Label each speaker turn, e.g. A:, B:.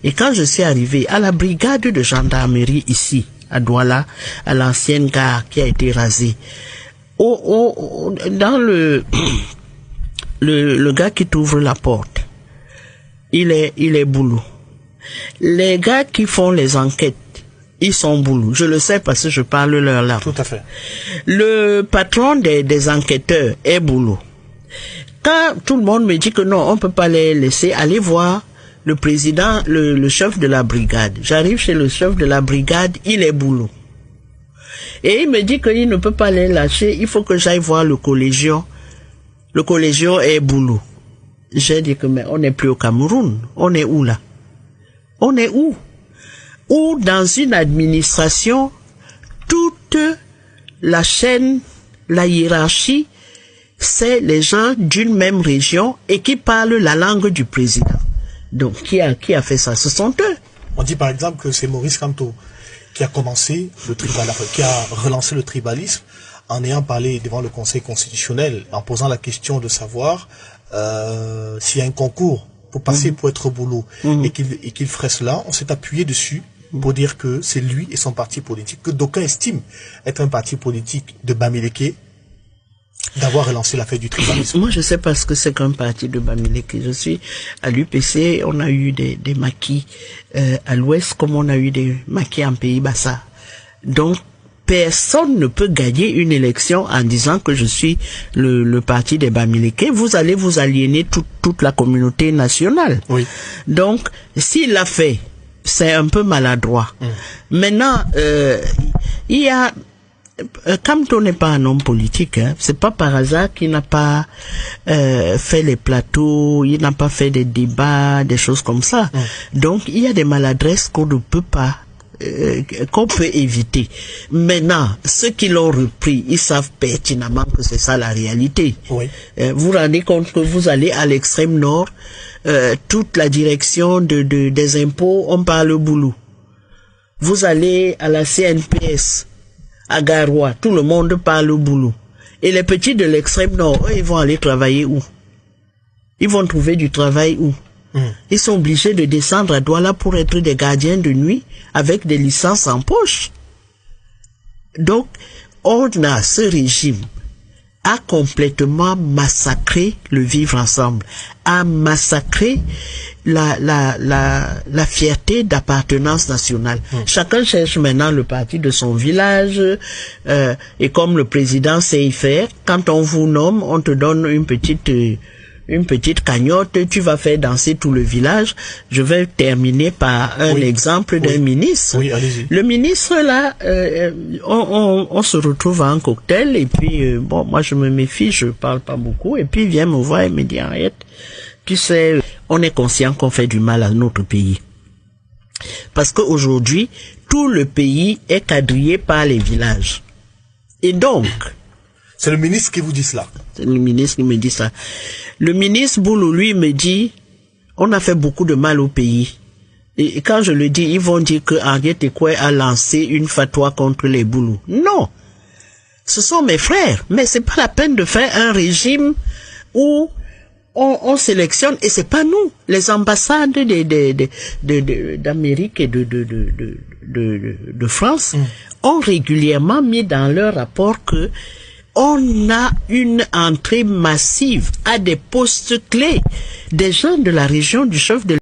A: Et quand je suis arrivé à la brigade de gendarmerie ici, à Douala, à l'ancienne gare qui a été rasée, dans le gars qui t'ouvre la porte, il est boulot. Les gars qui font les enquêtes, ils sont boulot. Je le sais parce que je parle leur langue.
B: Tout à fait.
A: Le patron des enquêteurs est boulot. Quand tout le monde me dit que non, on peut pas les laisser, aller voir le président, le chef de la brigade. J'arrive chez le chef de la brigade, il est boulot. Et il me dit qu'il ne peut pas les lâcher, il faut que j'aille voir le collégion. Le collégion est boulot. J'ai dit que mais on n'est plus au Cameroun. On est où là? On est où? Où dans une administration, toute la chaîne, la hiérarchie, c'est les gens d'une même région et qui parlent la langue du président. Donc, qui a fait ça? Ce sont eux.
B: On dit par exemple que c'est Maurice Kamto qui a commencé le tribalisme, qui a relancé le tribalisme en ayant parlé devant le Conseil constitutionnel, en posant la question de savoir s'il y a un concours pour passer pour être boulot et qu'il ferait cela. On s'est appuyé dessus pour dire que c'est lui et son parti politique, que d'aucuns estiment être un parti politique de Bamileke, d'avoir relancé l'affaire du tribalisme.
A: Moi, je sais pas ce que c'est qu'un parti de Bamileke. Je suis à l'UPC, on a eu des maquis à l'ouest, comme on a eu des maquis en Pays-Bassa. Donc, personne ne peut gagner une élection en disant que je suis le parti des Bamileke. Vous allez vous aliéner toute la communauté nationale.
B: Oui.
A: Donc, s'il l'a fait, c'est un peu maladroit. Maintenant, il y a... Kamto n'est pas un homme politique, hein. C'est pas par hasard qu'il n'a pas fait les plateaux, il n'a pas fait des débats, des choses comme ça. Donc il y a des maladresses qu'on ne peut pas, qu'on peut éviter. Maintenant, ceux qui l'ont repris, ils savent pertinemment que c'est ça la réalité.
B: Oui.
A: Vous rendez compte que vous allez à l'extrême nord, toute la direction des impôts, on parle boulot. Vous allez à la CNPS, à Garoua, tout le monde parle au boulot. Et les petits de l'extrême nord, eux, ils vont aller travailler où? Ils vont trouver du travail où? Ils sont obligés de descendre à Douala pour être des gardiens de nuit avec des licences en poche. Donc, on a ce régime a complètement massacré le vivre ensemble, a massacré la fierté d'appartenance nationale. Chacun cherche maintenant le parti de son village, et comme le président sait y faire, quand on vous nomme, on te donne une petite cagnotte, tu vas faire danser tout le village. Je vais terminer par un exemple d'un ministre.
B: Oui, allez-y.
A: Le ministre là, on se retrouve à un cocktail et puis bon, moi je me méfie, je parle pas beaucoup et puis il vient me voir et me dit arrête, tu sais, on est conscient qu'on fait du mal à notre pays. Parce qu'aujourd'hui, tout le pays est quadrillé par les villages. Et donc,
B: c'est le ministre qui vous dit cela.
A: C'est le ministre qui me dit ça. Le ministre Boulou, lui, me dit, on a fait beaucoup de mal au pays. Et quand je le dis, ils vont dire que Henriette Ekoué a lancé une fatwa contre les Boulous. Non. Ce sont mes frères. Mais c'est pas la peine de faire un régime où on sélectionne, et c'est pas nous. Les ambassades d'Amérique et de France ont régulièrement mis dans leur rapport que on a une entrée massive à des postes clés des gens de la région du chef de